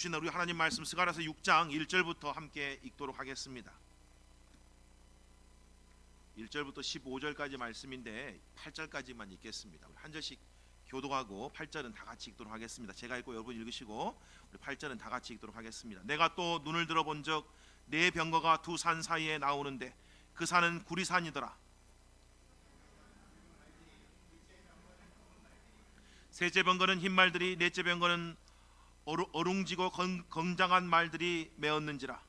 주신 우리 하나님 말씀 스가랴서 6장 1절부터 함께 읽도록 하겠습니다. 1절부터 15절까지 말씀인데 8절까지만 읽겠습니다. 한 절씩 교독하고 8절은 다 같이 읽도록 하겠습니다. 제가 읽고 여러분 읽으시고 우리 8절은 다 같이 읽도록 하겠습니다. 내가 또 눈을 들어본 적 네 병거가 두 산 사이에 나오는데 그 산은 구리산이더라. 셋째 병거는 흰 말들이, 넷째 병거는 어룽지고 건장한 말들이 메었는지라.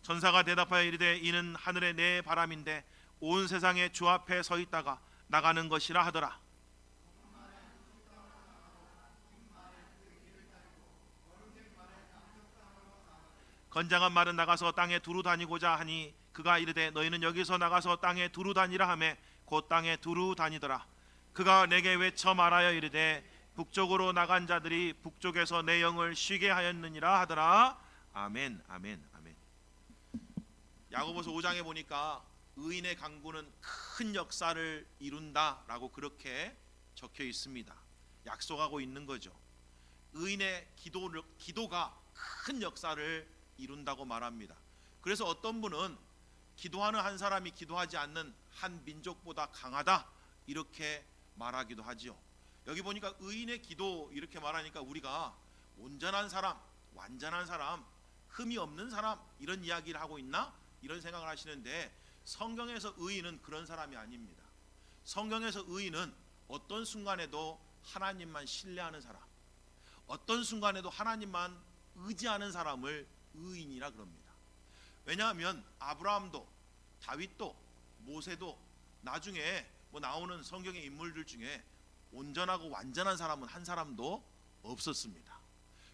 천사가 대답하여 이르되 이는 하늘의 내 바람인데 온 세상에 주 앞에 서 있다가 나가는 것이라 하더라. 건장한 말은 나가서 땅에 두루 다니고자 하니 그가 이르되 너희는 여기서 나가서 땅에 두루 다니라 하매 곧 땅에 두루 다니더라. 그가 내게 외쳐 말하여 이르되 북쪽으로 나간 자들이 북쪽에서 내 영을 쉬게 하였느니라 하더라. 아멘, 아멘, 아멘. 야고보서 5장에 보니까 의인의 강구는 큰 역사를 이룬다라고 그렇게 적혀 있습니다. 약속하고 있는 거죠. 의인의 기도가 큰 역사를 이룬다고 말합니다. 그래서 어떤 분은 기도하는 한 사람이 기도하지 않는 한 민족보다 강하다 이렇게 말하기도 하지요. 여기 보니까 의인의 기도 이렇게 말하니까 우리가 온전한 사람, 완전한 사람, 흠이 없는 사람 이런 이야기를 하고 있나? 이런 생각을 하시는데 성경에서 의인은 그런 사람이 아닙니다. 성경에서 의인은 어떤 순간에도 하나님만 신뢰하는 사람, 어떤 순간에도 하나님만 의지하는 사람을 의인이라 그럽니다. 왜냐하면 아브라함도 다윗도 모세도 나중에 나오는 성경의 인물들 중에 온전하고 완전한 사람은 한 사람도 없었습니다.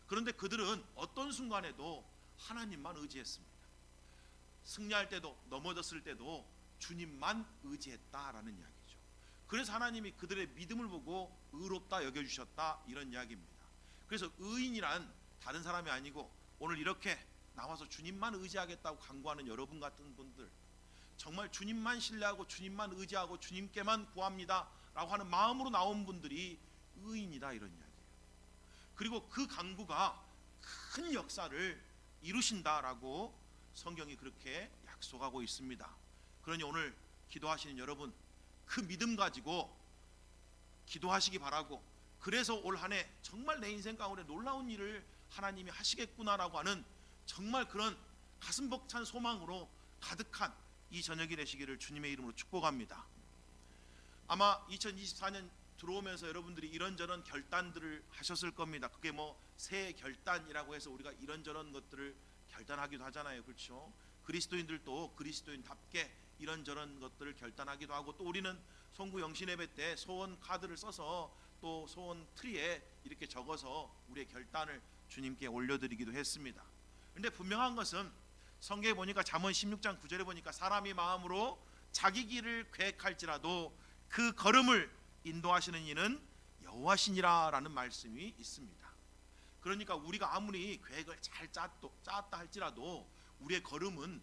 그런데 그들은 어떤 순간에도 하나님만 의지했습니다. 승리할 때도 넘어졌을 때도 주님만 의지했다라는 이야기죠. 그래서 하나님이 그들의 믿음을 보고 의롭다 여겨주셨다 이런 이야기입니다. 그래서 의인이란 다른 사람이 아니고 오늘 이렇게 나와서 주님만 의지하겠다고 간구하는 여러분 같은 분들, 정말 주님만 신뢰하고 주님만 의지하고 주님께만 구합니다 라고 하는 마음으로 나온 분들이 의인이다 이런 이야기예요. 그리고 그 간구가 큰 역사를 이루신다라고 성경이 그렇게 약속하고 있습니다. 그러니 오늘 기도하시는 여러분 그 믿음 가지고 기도하시기 바라고, 그래서 올 한 해 정말 내 인생 가운데 놀라운 일을 하나님이 하시겠구나라고 하는 정말 그런 가슴 벅찬 소망으로 가득한 이 저녁이 되시기를 주님의 이름으로 축복합니다. 아마 2024년 들어오면서 여러분들이 이런저런 결단들을 하셨을 겁니다. 그게 새해 결단이라고 해서 우리가 이런저런 것들을 결단하기도 하잖아요. 그렇죠? 그리스도인들도 그리스도인답게 이런저런 것들을 결단하기도 하고, 또 우리는 송구 영신예배 때 소원 카드를 써서 또 소원 트리에 이렇게 적어서 우리의 결단을 주님께 올려드리기도 했습니다. 그런데 분명한 것은 성경에 보니까 잠언 16장 9절에 보니까 사람이 마음으로 자기 길을 계획할지라도 그 걸음을 인도하시는 이는 여호와시니라 라는 말씀이 있습니다. 그러니까 우리가 아무리 계획을 잘 짰다 할지라도 우리의 걸음은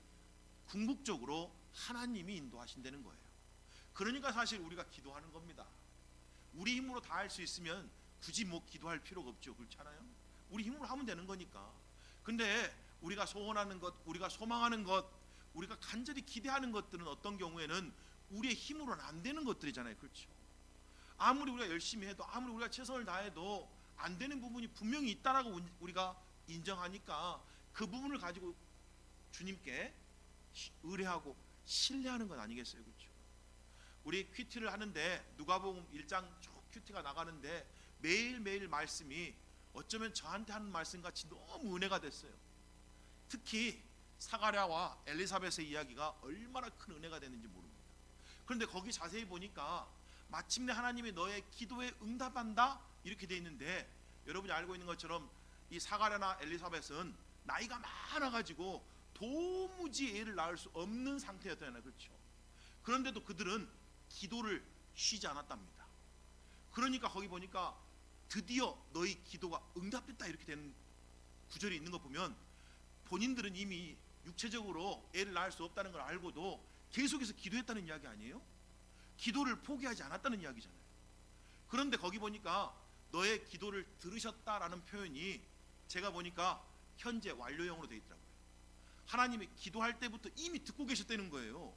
궁극적으로 하나님이 인도하신다는 거예요. 그러니까 사실 우리가 기도하는 겁니다. 우리 힘으로 다 할 수 있으면 굳이 기도할 필요가 없죠. 그렇잖아요. 우리 힘으로 하면 되는 거니까. 근데 우리가 소원하는 것, 우리가 소망하는 것, 우리가 간절히 기대하는 것들은 어떤 경우에는 우리의 힘으로는 안 되는 것들이잖아요. 그렇죠? 아무리 우리가 열심히 해도, 아무리 우리가 최선을 다해도 안 되는 부분이 분명히 있다라고 우리가 인정하니까 그 부분을 가지고 주님께 의뢰하고 신뢰하는 건 아니겠어요? 그렇죠? 우리 큐티를 하는데 누가복음 1장 쭉 큐티가 나가는데 매일매일 말씀이 어쩌면 저한테 하는 말씀같이 너무 은혜가 됐어요. 특히 사가랴와 엘리사벳의 이야기가 얼마나 큰 은혜가 됐는지 모릅니다. 그런데 거기 자세히 보니까 마침내 하나님이 너의 기도에 응답한다 이렇게 돼 있는데, 여러분이 알고 있는 것처럼 이 사가랴나 엘리사벳은 나이가 많아가지고 도무지 애를 낳을 수 없는 상태였잖아요. 그렇죠? 그런데도 그들은 기도를 쉬지 않았답니다. 그러니까 거기 보니까 드디어 너희 기도가 응답됐다 이렇게 되는 구절이 있는 거 보면 본인들은 이미 육체적으로 애를 낳을 수 없다는 걸 알고도 계속해서 기도했다는 이야기 아니에요? 기도를 포기하지 않았다는 이야기잖아요. 그런데 거기 보니까 너의 기도를 들으셨다라는 표현이 제가 보니까 현재 완료형으로 되어 있더라고요. 하나님이 기도할 때부터 이미 듣고 계셨다는 거예요.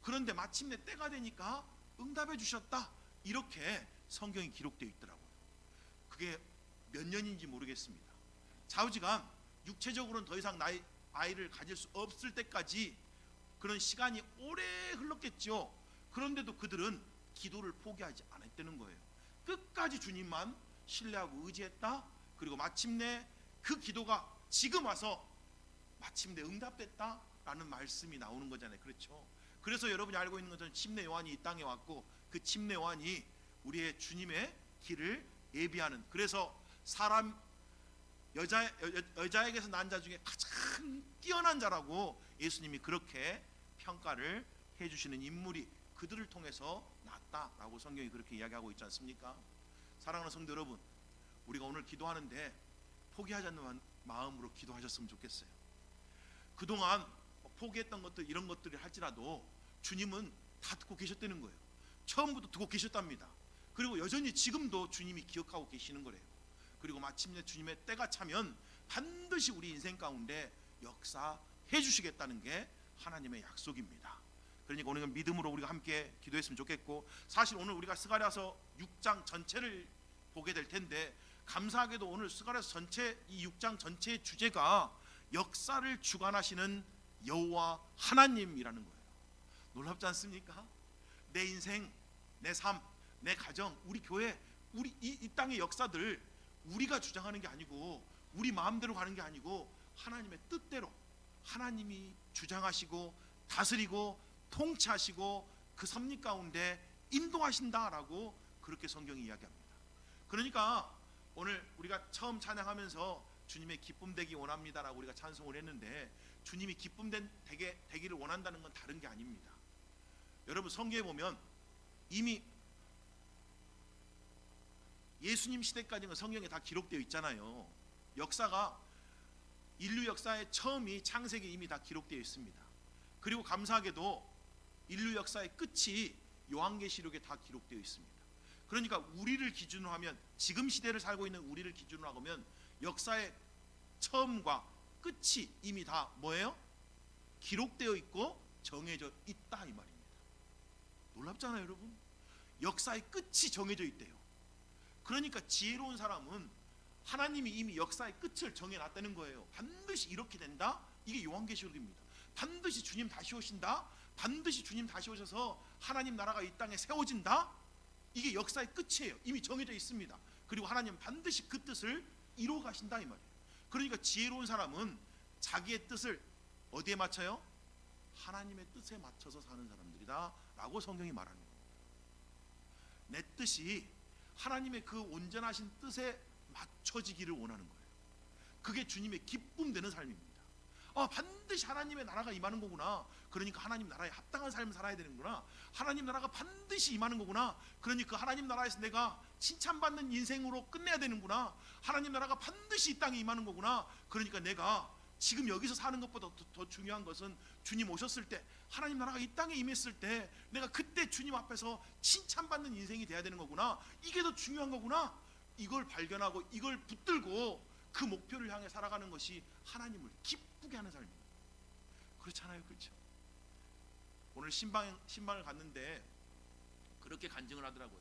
그런데 마침내 때가 되니까 응답해 주셨다, 이렇게 성경이 기록되어 있더라고요. 그게 몇 년인지 모르겠습니다. 좌우지간 육체적으로는 더 이상 아이를 가질 수 없을 때까지 그런 시간이 오래 흘렀겠죠. 그런데도 그들은 기도를 포기하지 않았다는 거예요. 끝까지 주님만 신뢰하고 의지했다. 그리고 마침내 그 기도가 지금 와서 마침내 응답됐다라는 말씀이 나오는 거잖아요. 그렇죠? 그래서 여러분이 알고 있는 것처럼 침례 요한이 이 땅에 왔고, 그 침례 요한이 우리의 주님의 길을 예비하는, 그래서 사람 여자에게서 난 자 중에 가장 뛰어난 자라고 예수님이 그렇게 평가를 해주시는 인물이 그들을 통해서 났다라고 성경이 그렇게 이야기하고 있지 않습니까? 사랑하는 성도 여러분, 우리가 오늘 기도하는데 포기하지 않는 마음으로 기도하셨으면 좋겠어요. 그동안 포기했던 것들, 이런 것들이 할지라도 주님은 다 듣고 계셨다는 거예요. 처음부터 듣고 계셨답니다. 그리고 여전히 지금도 주님이 기억하고 계시는 거래요. 그리고 마침내 주님의 때가 차면 반드시 우리 인생 가운데 역사해 주시겠다는 게 하나님의 약속입니다. 그러니까 오늘 믿음으로 우리가 함께 기도했으면 좋겠고, 사실 오늘 우리가 스가랴서 6장 전체를 보게 될 텐데, 감사하게도 오늘 스가랴서 전체, 이 6장 전체의 주제가 역사를 주관하시는 여호와 하나님이라는 거예요. 놀랍지 않습니까? 내 인생, 내 삶, 내 가정, 우리 교회, 우리 이 땅의 역사들 우리가 주장하는 게 아니고, 우리 마음대로 가는 게 아니고, 하나님의 뜻대로 하나님이 주장하시고 다스리고 통치하시고 그 섭리 가운데 인도하신다라고 그렇게 성경이 이야기합니다. 그러니까 오늘 우리가 처음 찬양하면서 주님의 기쁨 되기 원합니다라고 우리가 찬송을 했는데, 주님이 기쁨 되기를 원한다는 건 다른 게 아닙니다. 여러분, 성경에 보면 이미 예수님 시대까지는 성경에 다 기록되어 있잖아요. 역사가, 인류 역사의 처음이 창세기 이미 다 기록되어 있습니다. 그리고 감사하게도 인류 역사의 끝이 요한계시록에 다 기록되어 있습니다. 그러니까 우리를 기준으로 하면, 지금 시대를 살고 있는 우리를 기준으로 하면 역사의 처음과 끝이 이미 다 뭐예요? 기록되어 있고 정해져 있다, 이 말입니다. 놀랍잖아요, 여러분. 역사의 끝이 정해져 있대요. 그러니까 지혜로운 사람은 하나님이 이미 역사의 끝을 정해놨다는 거예요. 반드시 이렇게 된다. 이게 요한계시록입니다. 반드시 주님 다시 오신다. 반드시 주님 다시 오셔서 하나님 나라가 이 땅에 세워진다. 이게 역사의 끝이에요. 이미 정해져 있습니다. 그리고 하나님 반드시 그 뜻을 이루어 가신다, 이 말이에요. 그러니까 지혜로운 사람은 자기의 뜻을 어디에 맞춰요? 하나님의 뜻에 맞춰서 사는 사람들이다 라고 성경이 말하는 거예요. 내 뜻이 하나님의 그 온전하신 뜻에 맞춰지기를 원하는 거예요. 그게 주님의 기쁨 되는 삶입니다. 반드시 하나님의 나라가 임하는 거구나. 그러니까 하나님 나라에 합당한 삶을 살아야 되는구나. 하나님 나라가 반드시 임하는 거구나. 그러니까 하나님 나라에서 내가 칭찬받는 인생으로 끝내야 되는구나. 하나님 나라가 반드시 이 땅에 임하는 거구나. 그러니까 내가 지금 여기서 사는 것보다 더 중요한 것은 주님 오셨을 때, 하나님 나라가 이 땅에 임했을 때 내가 그때 주님 앞에서 칭찬받는 인생이 돼야 되는 거구나. 이게 더 중요한 거구나. 이걸 발견하고 이걸 붙들고 그 목표를 향해 살아가는 것이 하나님을 기쁘게 하는 삶입니다. 그렇잖아요, 그렇죠? 오늘 신방을 갔는데 그렇게 간증을 하더라고요.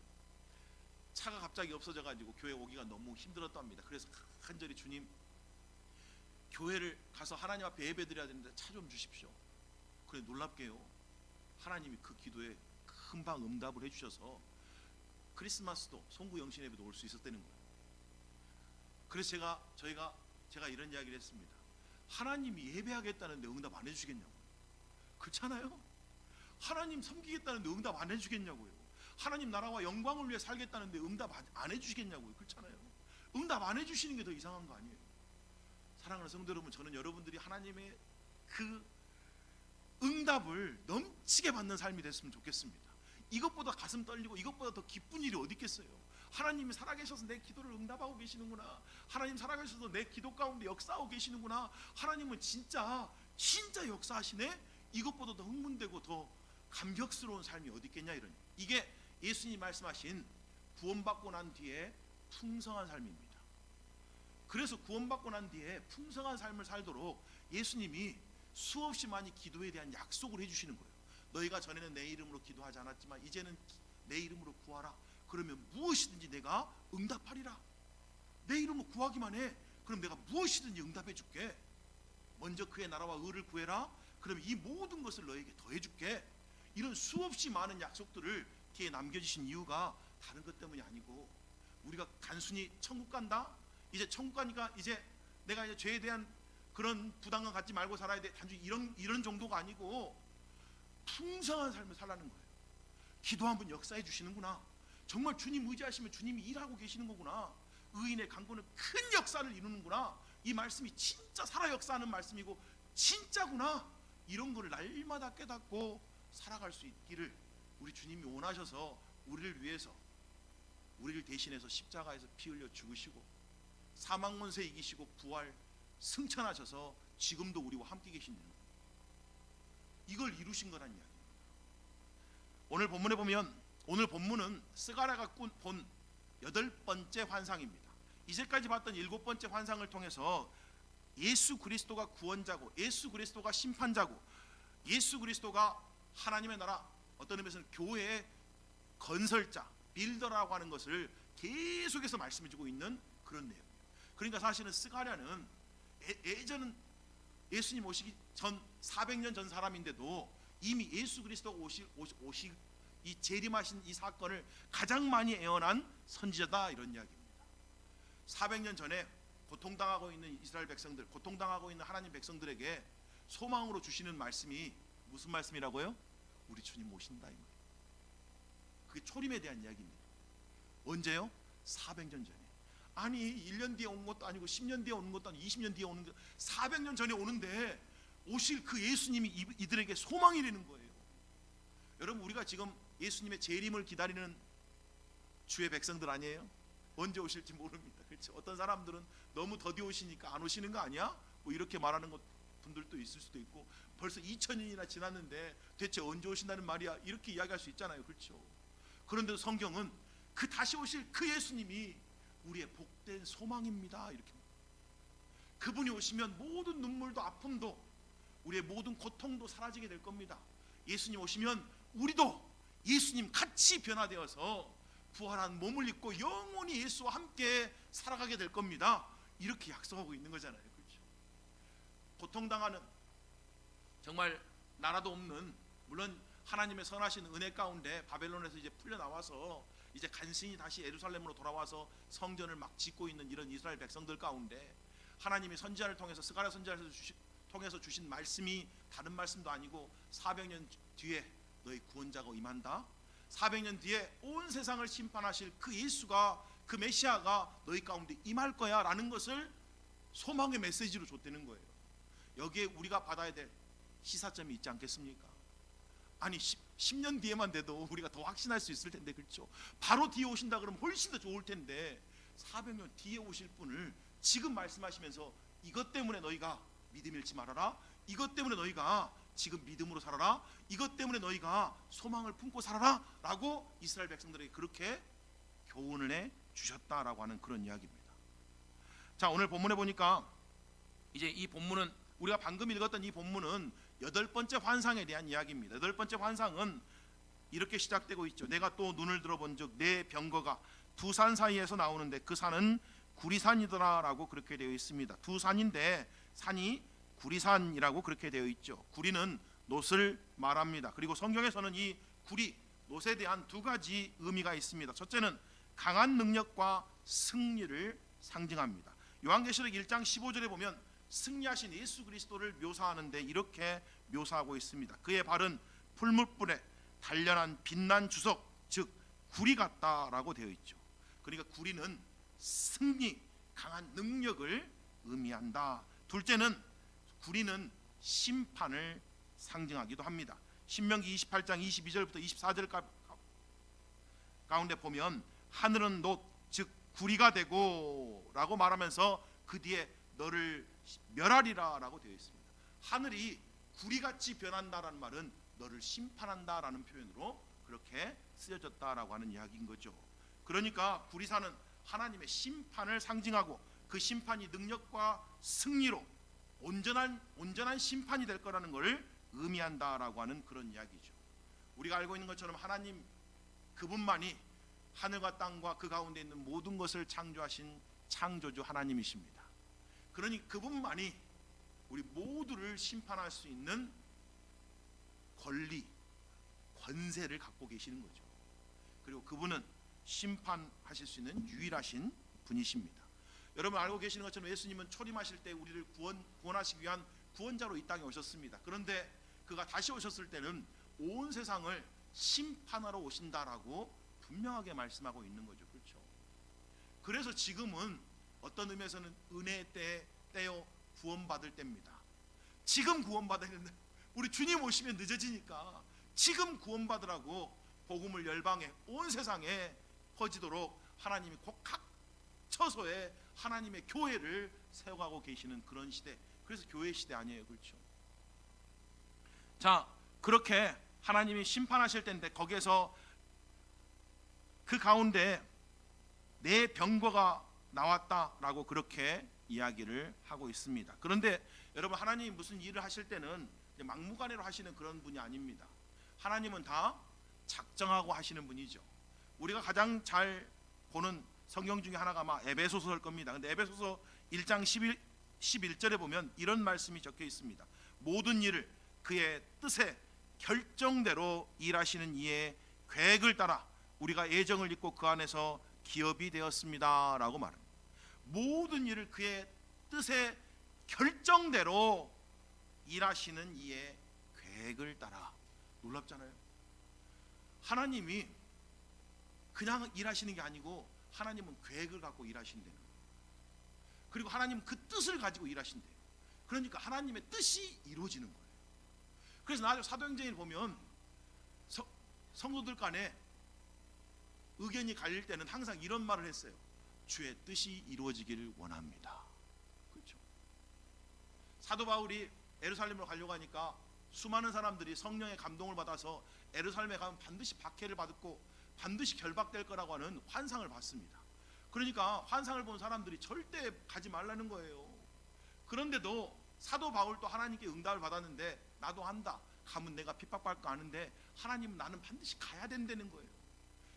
차가 갑자기 없어져가지고 교회 오기가 너무 힘들었답니다. 그래서 간절히 주님, 교회를 가서 하나님 앞에 예배드려야 되는데 차 좀 주십시오. 그래, 놀랍게요, 하나님이 그 기도에 금방 응답을 해주셔서 크리스마스도 송구 영신 예배도 올 수 있었다는 거예요. 그래서 제가 이런 이야기를 했습니다. 하나님이 예배하겠다는데 응답 안 해주시겠냐고요. 그렇잖아요. 하나님 섬기겠다는데 응답 안 해주겠냐고요. 하나님 나라와 영광을 위해 살겠다는데 응답 안 해주시겠냐고요. 그렇잖아요. 응답 안 해주시는 게 더 이상한 거 아니에요. 사랑하는 성도 여러분, 저는 여러분들이 하나님의 그 응답을 넘치게 받는 삶이 됐으면 좋겠습니다. 이것보다 가슴 떨리고 이것보다 더 기쁜 일이 어디 있겠어요. 하나님이 살아계셔서 내 기도를 응답하고 계시는구나. 하나님 살아계셔서 내 기도 가운데 역사하고 계시는구나. 하나님은 진짜 역사하시네. 이것보다 더 흥분되고 더 감격스러운 삶이 어디 있겠냐, 이런. 이게 예수님이 말씀하신 구원받고 난 뒤에 풍성한 삶입니다. 그래서 구원받고 난 뒤에 풍성한 삶을 살도록 예수님이 수없이 많이 기도에 대한 약속을 해주시는 거예요. 너희가 전에는 내 이름으로 기도하지 않았지만 이제는 내 이름으로 구하라. 그러면 무엇이든지 내가 응답하리라. 내 이름으로 구하기만 해. 그럼 내가 무엇이든지 응답해 줄게. 먼저 그의 나라와 의를 구해라. 그러면 이 모든 것을 너에게 더해 줄게. 이런 수없이 많은 약속들을 뒤에 남겨주신 이유가 다른 것 때문이 아니고, 우리가 단순히 천국 간다, 이제 천국 가니까 이제 내가 이제 죄에 대한 그런 부담감 갖지 말고 살아야 돼, 단순히 이런 정도가 아니고 풍성한 삶을 살라는 거예요. 기도하면 역사해 주시는구나. 정말 주님 의지하시면 주님이 일하고 계시는 거구나. 의인의 간구는 큰 역사를 이루는구나. 이 말씀이 진짜 살아 역사하는 말씀이고 진짜구나. 이런 거를 날마다 깨닫고 살아갈 수 있기를 우리 주님이 원하셔서 우리를 위해서, 우리를 대신해서 십자가에서 피 흘려 죽으시고 사망 권세 이기시고 부활 승천하셔서 지금도 우리와 함께 계시는 거예요. 이걸 이루신 거란 이야기입니다. 오늘 본문에 보면, 오늘 본문은 스가랴가 본 8번째 환상입니다. 이제까지 봤던 7번째 환상을 통해서 예수 그리스도가 구원자고, 예수 그리스도가 심판자고, 예수 그리스도가 하나님의 나라, 어떤 의미에서는 교회의 건설자, 빌더라고 하는 것을 계속해서 말씀해주고 있는 그런 내용이에요. 그러니까 사실은 스가랴는 예전은 예수님 오시기 전 400년 전 사람인데도 이미 예수 그리스도가 오시 이 재림하신 이 사건을 가장 많이 예언한 선지자다, 이런 이야기입니다. 400년 전에 고통당하고 있는 이스라엘 백성들, 고통당하고 있는 하나님 백성들에게 소망으로 주시는 말씀이 무슨 말씀이라고요? 우리 주님 오신다, 이 말이에요. 그게 초림에 대한 이야기입니다. 언제요? 400년 전에. 아니 1년 뒤에 오는 것도 아니고 10년 뒤에 오는 것도 아니고 20년 뒤에 오는 것, 400년 전에 오는데 오실 그 예수님이 이들에게 소망이 되는 거예요. 여러분, 우리가 지금 예수님의 재림을 기다리는 주의 백성들 아니에요? 언제 오실지 모릅니다. 그렇죠? 어떤 사람들은 너무 더디 오시니까 안 오시는 거 아니야? 뭐 이렇게 말하는 분들도 있을 수도 있고, 벌써 2000년이나 지났는데 대체 언제 오신다는 말이야, 이렇게 이야기할 수 있잖아요. 그렇죠? 그런데 성경은 그 다시 오실 그 예수님이 우리의 복된 소망입니다, 이렇게. 그분이 오시면 모든 눈물도 아픔도, 우리의 모든 고통도 사라지게 될 겁니다. 예수님 오시면 우리도 예수님 같이 변화되어서 부활한 몸을 입고 영원히 예수와 함께 살아가게 될 겁니다. 이렇게 약속하고 있는 거잖아요. 그렇죠? 고통당하는, 정말 나라도 없는, 물론 하나님의 선하신 은혜 가운데 바벨론에서 이제 풀려나와서 이제 간신히 다시 예루살렘으로 돌아와서 성전을 막 짓고 있는 이런 이스라엘 백성들 가운데 하나님이 선지자를 통해서, 스가랴 선지자를 통해서 주신 말씀이 다른 말씀도 아니고 400년 뒤에 너희 구원자가 임한다, 400년 뒤에 온 세상을 심판하실 그 예수가, 그 메시아가 너희 가운데 임할 거야 라는 것을 소망의 메시지로 줬다는 거예요. 여기에 우리가 받아야 될 시사점이 있지 않겠습니까? 아니 10년 뒤에만 돼도 우리가 더 확신할 수 있을 텐데, 그렇죠? 바로 뒤에 오신다 그러면 훨씬 더 좋을 텐데 400년 뒤에 오실 분을 지금 말씀하시면서 이것 때문에 너희가 믿음 잃지 말아라, 이것 때문에 너희가 지금 믿음으로 살아라, 이것 때문에 너희가 소망을 품고 살아라 라고 이스라엘 백성들에게 그렇게 교훈을 해 주셨다라고 하는 그런 이야기입니다. 자, 오늘 본문에 보니까 이제 이 본문은, 우리가 방금 읽었던 이 본문은 8번째 환상에 대한 이야기입니다. 8번째 환상은 이렇게 시작되고 있죠. 내가 또 눈을 들어본즉 내 병거가 두 산 사이에서 나오는데 그 산은 구리산이더라라고 그렇게 되어 있습니다. 두 산인데 산이 구리산이라고 그렇게 되어 있죠. 구리는 놋을 말합니다. 그리고 성경에서는 이 구리, 놋에 대한 두 가지 의미가 있습니다. 첫째는 강한 능력과 승리를 상징합니다. 요한계시록 1장 15절에 보면 승리하신 예수 그리스도를 묘사하는데 이렇게 묘사하고 있습니다. 그의 발은 풀무불에 단련한 빛난 주석, 즉 구리 같다라고 되어 있죠. 그러니까 구리는 승리, 강한 능력을 의미한다. 둘째는 구리는 심판을 상징하기도 합니다. 신명기 28장 22절부터 24절 가운데 보면 하늘은 놋, 즉 구리가 되고 라고 말하면서 그 뒤에 너를 멸하리라 라고 되어 있습니다. 하늘이 구리같이 변한다라는 말은 너를 심판한다라는 표현으로 그렇게 쓰여졌다라고 하는 이야기인 거죠. 그러니까 구리사는 하나님의 심판을 상징하고 그 심판이 능력과 승리로 온전한 심판이 될 거라는 것을 의미한다라고 하는 그런 이야기죠. 우리가 알고 있는 것처럼 하나님 그분만이 하늘과 땅과 그 가운데 있는 모든 것을 창조하신 창조주 하나님이십니다. 그러니 그분만이 우리 모두를 심판할 수 있는 권리, 권세를 갖고 계시는 거죠. 그리고 그분은 심판하실 수 있는 유일하신 분이십니다. 여러분 알고 계시는 것처럼 예수님은 초림하실 때 우리를 구원하시기 위한 구원자로 이 땅에 오셨습니다. 그런데 그가 다시 오셨을 때는 온 세상을 심판하러 오신다라고 분명하게 말씀하고 있는 거죠. 그렇죠? 그래서 지금은 어떤 의미에서는 은혜의 때요 구원받을 때입니다. 지금 구원받아야 되는데 우리 주님 오시면 늦어지니까 지금 구원받으라고 복음을 열방에 온 세상에 퍼지도록 하나님이 각 처소에 하나님의 교회를 세워가고 계시는 그런 시대. 그래서 교회 시대 아니에요. 그렇죠? 자, 그렇게 하나님이 심판하실 텐데 거기에서 그 가운데 내 병거가 나왔다라고 그렇게 이야기를 하고 있습니다. 그런데 여러분 하나님이 무슨 일을 하실 때는 막무가내로 하시는 그런 분이 아닙니다. 하나님은 다 작정하고 하시는 분이죠. 우리가 가장 잘 보는 성경 중에 하나가 아마 에베소서일 겁니다. 근데 에베소서 1장 11절에 보면 이런 말씀이 적혀 있습니다. 모든 일을 그의 뜻에 결정대로 일하시는 이의 계획을 따라 우리가 예정을 잊고 그 안에서 기업이 되었습니다 라고 말합니다. 모든 일을 그의 뜻에 결정대로 일하시는 이의 계획을 따라. 놀랍잖아요. 하나님이 그냥 일하시는 게 아니고 하나님은 계획을 갖고 일하신대요. 그리고 하나님은 그 뜻을 가지고 일하신대요. 그러니까 하나님의 뜻이 이루어지는 거예요. 그래서 나중에 사도행전을 보면 성도들 간에 의견이 갈릴 때는 항상 이런 말을 했어요. 주의 뜻이 이루어지기를 원합니다. 그렇죠? 사도 바울이 예루살렘으로 가려고 하니까 수많은 사람들이 성령의 감동을 받아서 예루살렘에 가면 반드시 박해를 받고 반드시 결박될 거라고 하는 환상을 봤습니다. 그러니까 환상을 본 사람들이 절대 가지 말라는 거예요. 그런데도 사도 바울도 하나님께 응답을 받았는데 나도 한다. 가면 내가 핍박받을 거 아는데 하나님은 나는 반드시 가야 된다는 거예요.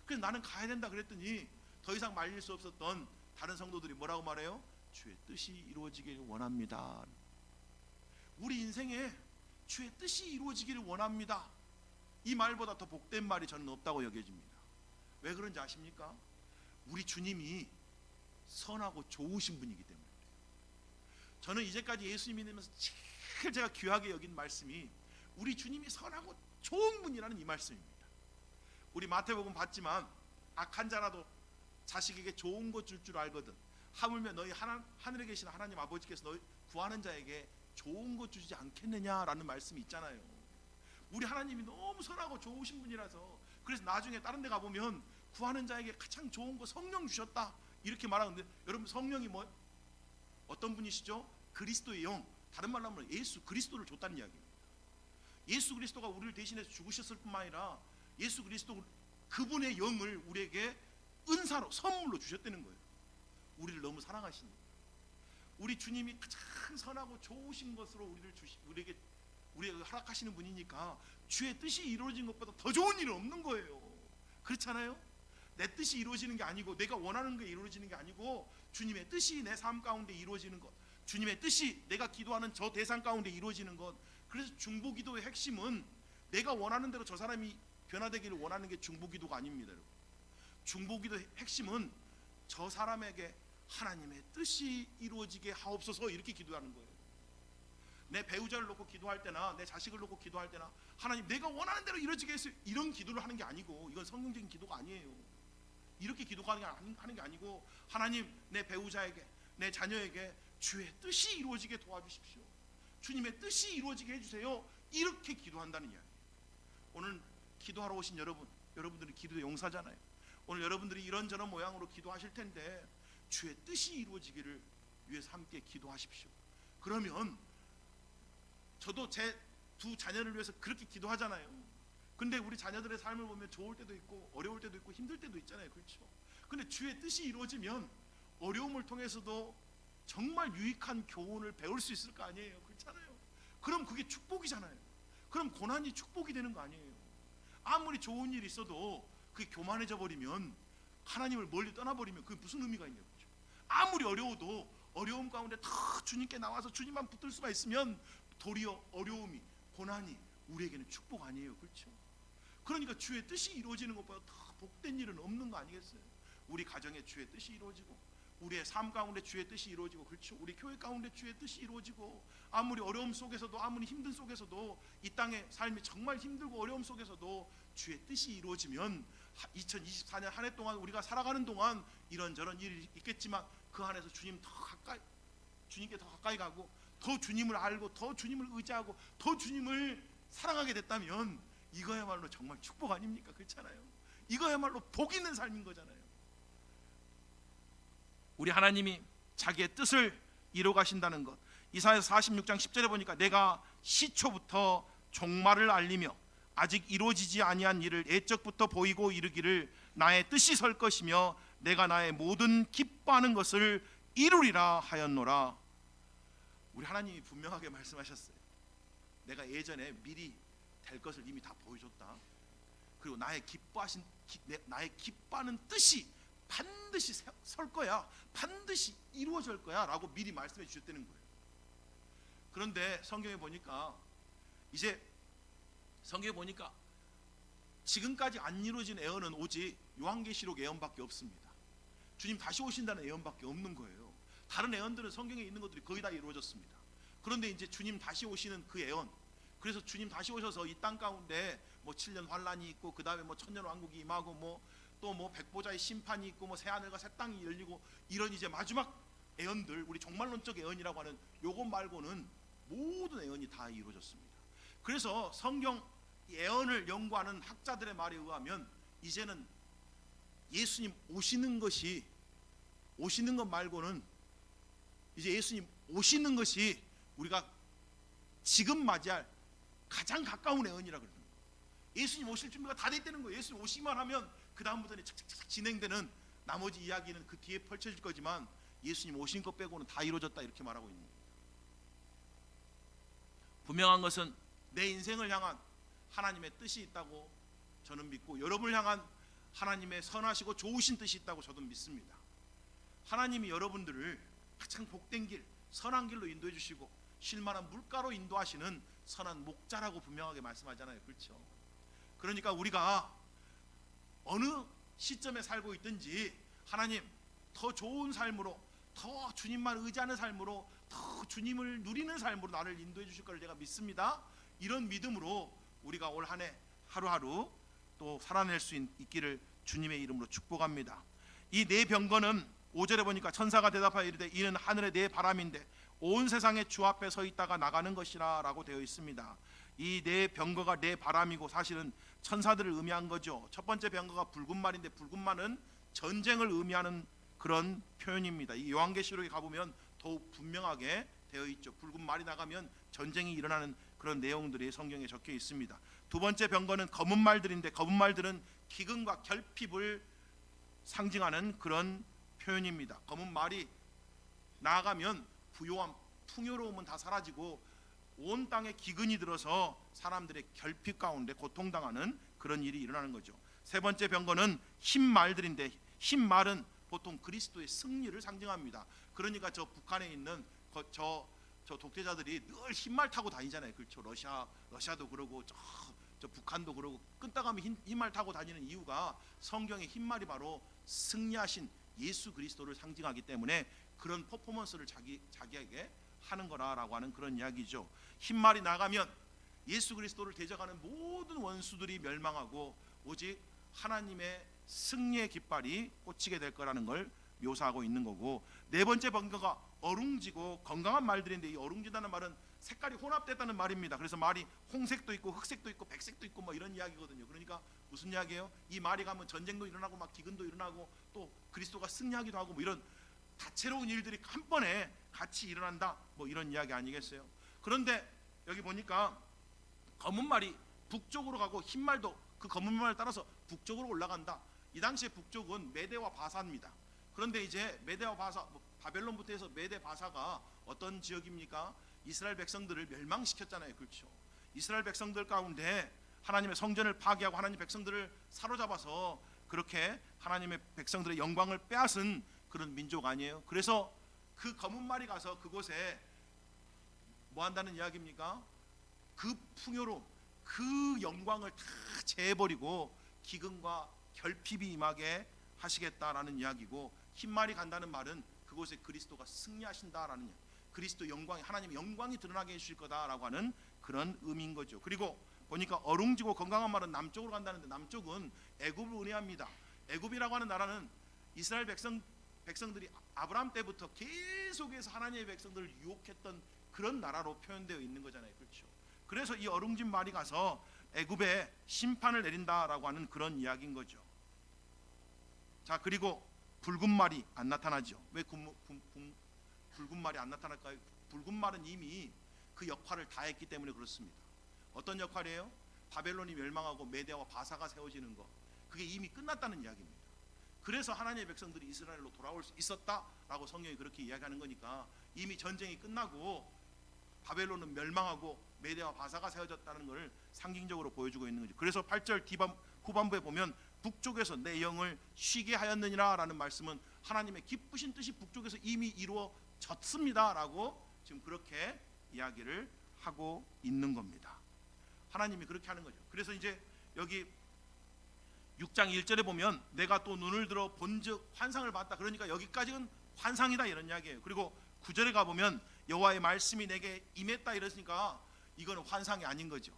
그래서 나는 가야 된다 그랬더니 더 이상 말릴 수 없었던 다른 성도들이 뭐라고 말해요? 주의 뜻이 이루어지기를 원합니다. 우리 인생에 주의 뜻이 이루어지기를 원합니다. 이 말보다 더 복된 말이 저는 없다고 여겨집니다. 왜 그런지 아십니까? 우리 주님이 선하고 좋으신 분이기 때문에. 저는 이제까지 예수님 믿으면서 제일 제가 귀하게 여긴 말씀이 우리 주님이 선하고 좋은 분이라는 이 말씀입니다. 우리 마태복음 봤지만 악한 자라도 자식에게 좋은 것 줄 알거든 하물며 너희 하늘에 계신 하나님 아버지께서 너희 구하는 자에게 좋은 것 주지 않겠느냐라는 말씀이 있잖아요. 우리 하나님이 너무 선하고 좋으신 분이라서 그래서 나중에 다른 데 가보면 구하는 자에게 가장 좋은 거 성령 주셨다 이렇게 말하는데 여러분 성령이 뭐 어떤 분이시죠? 그리스도의 영, 다른 말로 하면 예수 그리스도를 줬다는 이야기입니다. 예수 그리스도가 우리를 대신해서 죽으셨을 뿐만 아니라 예수 그리스도 그분의 영을 우리에게 은사로 선물로 주셨다는 거예요. 우리를 너무 사랑하시니 우리 주님이 가장 선하고 좋으신 것으로 우리에게 허락하시는 분이니까 주의 뜻이 이루어진 것보다 더 좋은 일은 없는 거예요. 그렇잖아요? 내 뜻이 이루어지는 게 아니고 내가 원하는 게 이루어지는 게 아니고 주님의 뜻이 내 삶 가운데 이루어지는 것, 주님의 뜻이 내가 기도하는 저 대상 가운데 이루어지는 것. 그래서 중보기도의 핵심은 내가 원하는 대로 저 사람이 변화되기를 원하는 게 중보기도가 아닙니다. 여러분. 중보기도의 핵심은 저 사람에게 하나님의 뜻이 이루어지게 하옵소서 이렇게 기도하는 거예요. 내 배우자를 놓고 기도할 때나 내 자식을 놓고 기도할 때나 하나님 내가 원하는 대로 이루어지게 해서 이런 기도를 하는 게 아니고 이건 성경적인 기도가 아니에요. 이렇게 기도하는 게 아니고 하나님 내 배우자에게 내 자녀에게 주의 뜻이 이루어지게 도와주십시오. 주님의 뜻이 이루어지게 해주세요. 이렇게 기도한다는 이야기예요. 오늘 기도하러 오신 여러분들은 기도의 용사잖아요. 오늘 여러분들이 이런저런 모양으로 기도하실 텐데 주의 뜻이 이루어지기를 위해서 함께 기도하십시오. 그러면 저도 제 두 자녀를 위해서 그렇게 기도하잖아요. 근데 우리 자녀들의 삶을 보면 좋을 때도 있고 어려울 때도 있고 힘들 때도 있잖아요. 그렇죠? 근데 주의 뜻이 이루어지면 어려움을 통해서도 정말 유익한 교훈을 배울 수 있을 거 아니에요. 그렇잖아요. 그럼 그게 축복이잖아요. 그럼 고난이 축복이 되는 거 아니에요. 아무리 좋은 일이 있어도 그게 교만해져 버리면, 하나님을 멀리 떠나버리면 그게 무슨 의미가 있냐고. 아무리 어려워도 어려움 가운데 더 주님께 나와서 주님만 붙들 수만 있으면 도리어 어려움이, 고난이 우리에게는 축복 아니에요. 그렇죠? 그러니까 주의 뜻이 이루어지는 것보다 더 복된 일은 없는 거 아니겠어요? 우리 가정에 주의 뜻이 이루어지고, 우리의 삶 가운데 주의 뜻이 이루어지고, 그렇죠? 우리 교회 가운데 주의 뜻이 이루어지고, 아무리 어려움 속에서도, 아무리 힘든 속에서도, 이 땅의 삶이 정말 힘들고 어려움 속에서도 주의 뜻이 이루어지면 2024년 한 해 동안 우리가 살아가는 동안 이런저런 일이 있겠지만 그 안에서 주님께 더 가까이 가고, 더 주님을 알고, 더 주님을 의지하고, 더 주님을 사랑하게 됐다면 이거야말로 정말 축복 아닙니까? 그렇잖아요. 이거야말로 복 있는 삶인 거잖아요. 우리 하나님이 자기의 뜻을 이루어 가신다는 것, 이사야서 46장 10절에 보니까 내가 시초부터 종말을 알리며 아직 이루어지지 아니한 일을 옛적부터 보이고 이르기를 나의 뜻이 설 것이며 내가 나의 모든 기뻐하는 것을 이루리라 하였노라. 우리 하나님이 분명하게 말씀하셨어요. 내가 예전에 미리 될 것을 이미 다 보여줬다. 그리고 나의 기뻐하는 뜻이 반드시 설 거야, 반드시 이루어질 거야 라고 미리 말씀해 주셨다는 거예요. 그런데 성경에 보니까 지금까지 안 이루어진 예언은 오직 요한계시록 예언밖에 없습니다. 주님 다시 오신다는 예언밖에 없는 거예요. 다른 예언들은 성경에 있는 것들이 거의 다 이루어졌습니다. 그런데 이제 주님 다시 오시는 그 예언, 그래서 주님 다시 오셔서 이 땅 가운데 뭐 7년 환란이 있고, 그 다음에 뭐 천년 왕국이 임하고, 또 백보자의 심판이 있고, 뭐 새하늘과 새 땅이 열리고, 이런 이제 마지막 예언들, 우리 종말론적 예언이라고 하는 요것 말고는 모든 예언이 다 이루어졌습니다. 그래서 성경 예언을 연구하는 학자들의 말에 의하면 이제는 예수님 오시는 것 말고는, 이제 예수님 오시는 것이 우리가 지금 맞이할 가장 가까운 예언이라고 그러는 거예요. 예수님 오실 준비가 다 됐다는 거예요. 예수님 오시기만 하면 그 다음부터는 착착착 진행되는 나머지 이야기는 그 뒤에 펼쳐질 거지만, 예수님 오신 것 빼고는 다 이루어졌다, 이렇게 말하고 있는 거예요. 분명한 것은 내 인생을 향한 하나님의 뜻이 있다고 저는 믿고, 여러분을 향한 하나님의 선하시고 좋으신 뜻이 있다고 저도 믿습니다. 하나님이 여러분들을 가장 복된 길, 선한 길로 인도해 주시고 쉴만한 물가로 인도하시는 선한 목자라고 분명하게 말씀하잖아요. 그렇죠? 그러니까 우리가 어느 시점에 살고 있든지 하나님 더 좋은 삶으로, 더 주님만 의지하는 삶으로, 더 주님을 누리는 삶으로 나를 인도해 주실 걸 제가 믿습니다. 이런 믿음으로 우리가 올 한 해 하루하루 또 살아낼 수 있기를 주님의 이름으로 축복합니다. 이 네 병거는 5절에 보니까 천사가 대답하여 이르되 이는 하늘의 네 바람인데 온 세상의 주 앞에 서 있다가 나가는 것이라 라고 되어 있습니다. 이 네 병거가 네 바람이고 사실은 천사들을 의미한 거죠. 첫 번째 병거가 붉은 말인데, 붉은 말은 전쟁을 의미하는 그런 표현입니다. 이 요한계시록에 가보면 더욱 분명하게 되어 있죠. 붉은 말이 나가면 전쟁이 일어나는 그런 내용들이 성경에 적혀 있습니다. 두 번째 병거는 검은 말들인데, 검은 말들은 기근과 결핍을 상징하는 그런 표현입니다. 검은 말이 나아가면 부요함, 풍요로움은 다 사라지고 온 땅에 기근이 들어서 사람들의 결핍 가운데 고통당하는 그런 일이 일어나는 거죠. 세 번째 병거는 흰 말들인데, 흰 말은 보통 그리스도의 승리를 상징합니다. 그러니까 저 북한에 있는 저 독재자들이 늘 흰말 타고 다니잖아요. 그렇죠? 러시아도 그러고 저 북한도 그러고 끈따가미 흰말 타고 다니는 이유가 성경의 흰말이 바로 승리하신 예수 그리스도를 상징하기 때문에 그런 퍼포먼스를 자기에게 하는 거라고 하는 그런 이야기죠. 흰말이 나가면 예수 그리스도를 대적하는 모든 원수들이 멸망하고 오직 하나님의 승리의 깃발이 꽂히게 될 거라는 걸 묘사하고 있는 거고, 네 번째 번거가 어룽지고 건강한 말들인데, 이 어룽지다는 말은 색깔이 혼합됐다는 말입니다. 그래서 말이 홍색도 있고 흑색도 있고 백색도 있고 뭐 이런 이야기거든요. 그러니까 무슨 이야기예요? 이 말이 가면 전쟁도 일어나고 막 기근도 일어나고 또 그리스도가 승리하기도 하고 뭐 이런 다채로운 일들이 한 번에 같이 일어난다, 뭐 이런 이야기 아니겠어요? 그런데 여기 보니까 검은 말이 북쪽으로 가고 흰 말도 그 검은 말을 따라서 북쪽으로 올라간다. 이 당시에 북쪽은 메대와 바사입니다. 그런데 이제 메대와 바사, 바벨론부터 해서 메대 바사가 어떤 지역입니까? 이스라엘 백성들을 멸망시켰잖아요. 그렇죠? 이스라엘 백성들 가운데 하나님의 성전을 파괴하고 하나님 백성들을 사로잡아서 그렇게 하나님의 백성들의 영광을 빼앗은 그런 민족 아니에요? 그래서 그 검은 말이 가서 그곳에 뭐 한다는 이야기입니까? 그 풍요로움, 그 영광을 다 제해버리고 기근과 결핍이 임하게 하시겠다라는 이야기고, 흰 말이 간다는 말은 그곳에 그리스도가 승리하신다라는 이야기, 그리스도 영광이, 하나님의 영광이 드러나게 해주실 거다라고 하는 그런 의미인 거죠. 그리고 보니까 어룽지고 건강한 말은 남쪽으로 간다는데, 남쪽은 애굽을 의미합니다. 애굽이라고 하는 나라는 이스라엘 백성들이 아브라함 때부터 계속해서 하나님의 백성들을 유혹했던 그런 나라로 표현되어 있는 거잖아요. 그렇죠? 그래서 이 어룽진 말이 가서 애굽에 심판을 내린다라고 하는 그런 이야기인 거죠. 자, 그리고 붉은 말이 안 나타나죠. 왜 붉은 말이 안 나타날까요? 붉은 말은 이미 그 역할을 다 했기 때문에 그렇습니다. 어떤 역할이에요? 바벨론이 멸망하고 메대와 바사가 세워지는 거, 그게 이미 끝났다는 이야기입니다. 그래서 하나님의 백성들이 이스라엘로 돌아올 수 있었다라고 성경이 그렇게 이야기하는 거니까, 이미 전쟁이 끝나고 바벨론은 멸망하고 메대와 바사가 세워졌다는 것을 상징적으로 보여주고 있는 거죠. 그래서 8절 후반부에 보면 북쪽에서 내 영을 쉬게 하였느니라 라는 말씀은 하나님의 기쁘신 뜻이 북쪽에서 이미 이루어졌습니다 라고 지금 그렇게 이야기를 하고 있는 겁니다. 하나님이 그렇게 하는 거죠. 그래서 이제 여기 6장 1절에 보면 내가 또 눈을 들어 본즉 환상을 봤다, 그러니까 여기까지는 환상이다 이런 이야기예요. 그리고 9절에 가보면 여호와의 말씀이 내게 임했다 이랬으니까 이거는 환상이 아닌 거죠.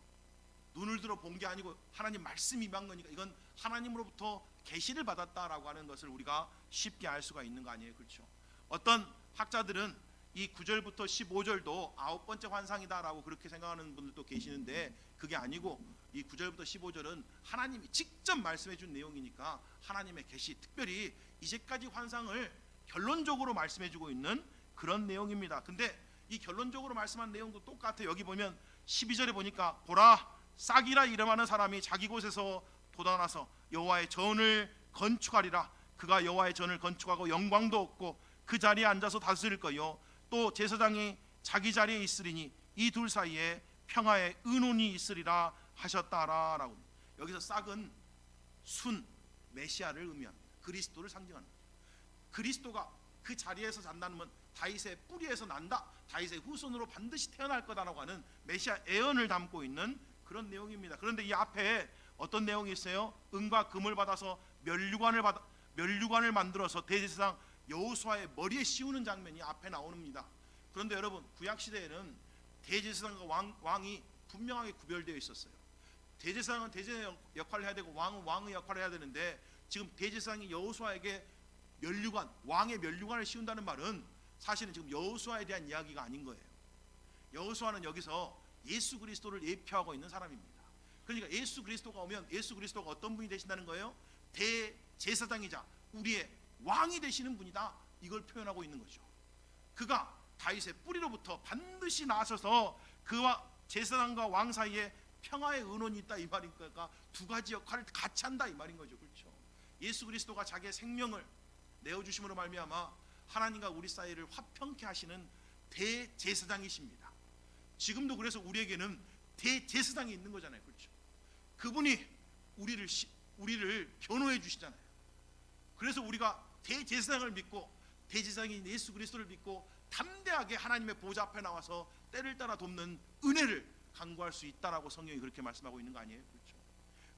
눈을 들어 본 게 아니고 하나님 말씀이 임한 거니까 이건 하나님으로부터 계시를 받았다라고 하는 것을 우리가 쉽게 알 수가 있는 거 아니에요. 그렇죠? 어떤 학자들은 이 9절부터 15절도 9번째 환상이다라고 그렇게 생각하는 분들도 계시는데, 그게 아니고 이 9절부터 15절은 하나님이 직접 말씀해 준 내용이니까 하나님의 계시, 특별히 이제까지 환상을 결론적으로 말씀해 주고 있는 그런 내용입니다. 근데 이 결론적으로 말씀한 내용도 똑같아요. 여기 보면 12절에 보니까 보라, 싹이라 이름하는 사람이 자기 곳에서 돋아나서 여호와의 전을 건축하리라. 그가 여호와의 전을 건축하고 영광도 얻고 그 자리에 앉아서 다스릴 거요, 또 제사장이 자기 자리에 있으리니 이 둘 사이에 평화의 은혼이 있으리라 하셨다라라고. 여기서 싹은 순 메시아를 의미합니다. 그리스도를 상징하는 거죠. 그리스도가 그 자리에서 잔다는 건 다윗의 뿌리에서 난다, 다윗의 후손으로 반드시 태어날 거다라고 하는 메시아 예언을 담고 있는 그런 내용입니다. 그런데 이 앞에 어떤 내용이 있어요? 은과 금을 받아서 멸류관을 만들어서 대제사장 여호수아의 머리에 씌우는 장면이 앞에 나옵니다. 그런데 여러분, 구약 시대에는 대제사장과 왕이 분명하게 구별되어 있었어요. 대제사장은 대제사장 역할을 해야 되고 왕은 왕의 역할을 해야 되는데, 지금 대제사장이 여호수아에게 멸류관, 왕의 멸류관을 씌운다는 말은 사실은 지금 여호수아에 대한 이야기가 아닌 거예요. 여호수아는 여기서 예수 그리스도를 예표하고 있는 사람입니다. 그러니까 예수 그리스도가 오면 예수 그리스도가 어떤 분이 되신다는 거예요? 대제사장이자 우리의 왕이 되시는 분이다, 이걸 표현하고 있는 거죠. 그가 다윗의 뿌리로부터 반드시 나서서 그와 제사장과 왕 사이에 평화의 은원이 있다 이 말이니까 두 가지 역할을 같이 한다 이 말인 거죠. 그렇죠? 예수 그리스도가 자기의 생명을 내어주심으로 말미암아 하나님과 우리 사이를 화평케 하시는 대제사장이십니다. 지금도 그래서 우리에게는 대제사장이 있는 거잖아요. 그렇죠? 그분이 우리를 변호해 주시잖아요. 그래서 우리가 대제사장을 믿고, 대제사장인 예수 그리스도를 믿고 담대하게 하나님의 보좌 앞에 나와서 때를 따라 돕는 은혜를 간구할 수 있다라고 성경이 그렇게 말씀하고 있는 거 아니에요? 그렇죠?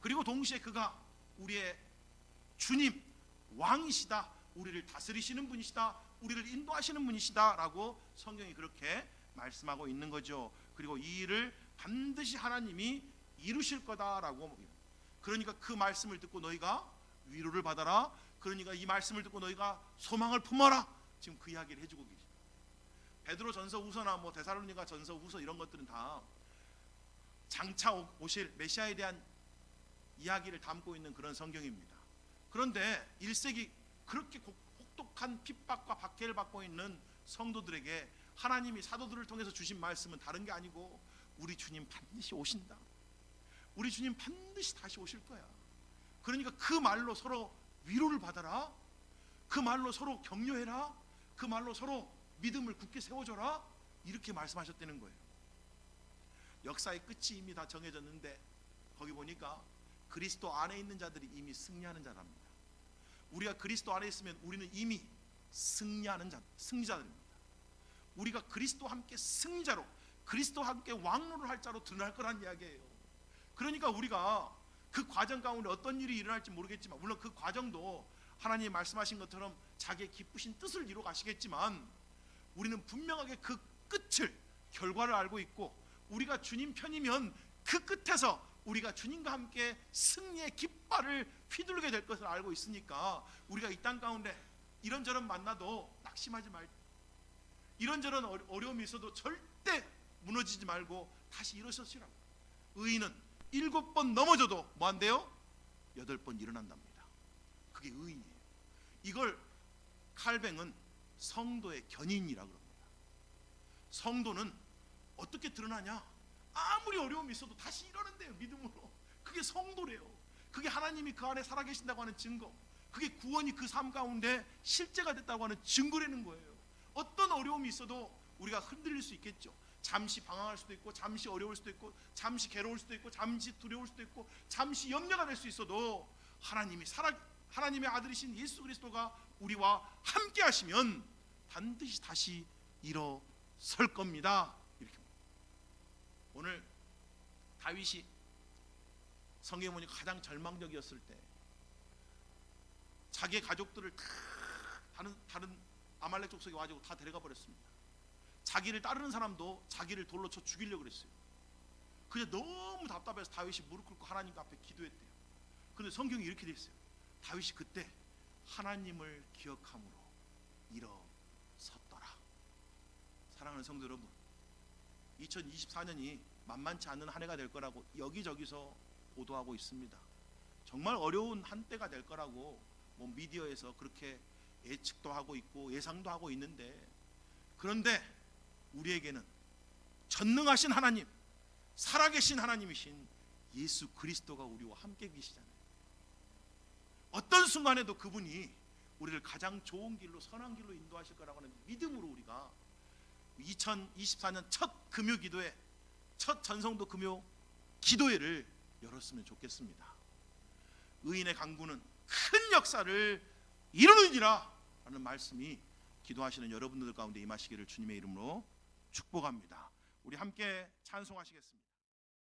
그리고 동시에 그가 우리의 주님, 왕이시다, 우리를 다스리시는 분이시다, 우리를 인도하시는 분이시다라고 성경이 그렇게 말씀하고 있는 거죠. 그리고 이 일을 반드시 하나님이 이루실 거다라고. 그러니까 그 말씀을 듣고 너희가 위로를 받아라, 그러니까 이 말씀을 듣고 너희가 소망을 품어라, 지금 그 이야기를 해주고 계십니다. 베드로 전서 후서나 뭐 데살로니가 전서 후서 이런 것들은 다 장차 오실 메시아에 대한 이야기를 담고 있는 그런 성경입니다. 그런데 1세기 그렇게 혹독한 핍박과 박해를 받고 있는 성도들에게 하나님이 사도들을 통해서 주신 말씀은 다른 게 아니고, 우리 주님 반드시 오신다, 우리 주님 반드시 다시 오실 거야. 그러니까 그 말로 서로 위로를 받아라. 그 말로 서로 격려해라. 그 말로 서로 믿음을 굳게 세워줘라. 이렇게 말씀하셨다는 거예요. 역사의 끝이 이미 다 정해졌는데 거기 보니까 그리스도 안에 있는 자들이 이미 승리하는 자랍니다. 우리가 그리스도 안에 있으면 우리는 이미 승리하는 자, 승리자들입니다. 우리가 그리스도와 함께 승리자로, 그리스도와 함께 왕노를 할 자로 드러날 거란 이야기예요. 그러니까 우리가 그 과정 가운데 어떤 일이 일어날지 모르겠지만, 물론 그 과정도 하나님이 말씀하신 것처럼 자기의 기쁘신 뜻을 이루어 가시겠지만, 우리는 분명하게 그 끝을, 결과를 알고 있고, 우리가 주님 편이면 그 끝에서 우리가 주님과 함께 승리의 깃발을 휘두르게 될 것을 알고 있으니까, 우리가 이 땅 가운데 이런저런 만나도 낙심하지 말고, 이런저런 어려움이 있어도 절대 무너지지 말고 다시 일어서시라고. 의인은 7번 넘어져도 뭐 한대요? 8번 일어난답니다. 그게 의인이에요. 이걸 칼뱅은 성도의 견인이라고 합니다. 성도는 어떻게 드러나냐? 아무리 어려움이 있어도 다시 일어난대요. 믿음으로. 그게 성도래요. 그게 하나님이 그 안에 살아계신다고 하는 증거, 그게 구원이 그 삶 가운데 실제가 됐다고 하는 증거라는 거예요. 어떤 어려움이 있어도 우리가 흔들릴 수 있겠죠. 잠시 방황할 수도 있고, 잠시 어려울 수도 있고, 잠시 괴로울 수도 있고, 잠시 두려울 수도 있고, 잠시 염려가 될 수 있어도 하나님의 아들이신 예수 그리스도가 우리와 함께 하시면 반드시 다시 일어설 겁니다. 이렇게. 오늘 다윗이 성경에 보니까 가장 절망적이었을 때 자기의 가족들을 다 다른 아말렉 족속이 와가지고 다 데려가 버렸습니다. 자기를 따르는 사람도 자기를 돌로 쳐 죽이려고 그랬어요. 그냥 너무 답답해서 다윗이 무릎 꿇고 하나님 앞에 기도했대요. 그런데 성경이 이렇게 돼 있어요. 다윗이 그때 하나님을 기억함으로 일어섰더라. 사랑하는 성도 여러분, 2024년이 만만치 않은 한 해가 될 거라고 여기저기서 보도하고 있습니다. 정말 어려운 한때가 될 거라고 미디어에서 그렇게 예측도 하고 있고 예상도 하고 있는데, 그런데 우리에게는 전능하신 하나님, 살아계신 하나님이신 예수 그리스도가 우리와 함께 계시잖아요. 어떤 순간에도 그분이 우리를 가장 좋은 길로, 선한 길로 인도하실 거라고 하는 믿음으로 우리가 2024년 첫 금요 기도회, 첫 전성도 금요 기도회를 열었으면 좋겠습니다. 의인의 강구는 큰 역사를 이루느니라 라는 말씀이 기도하시는 여러분들 가운데 임하시기를 주님의 이름으로 축복합니다. 우리 함께 찬송하시겠습니다.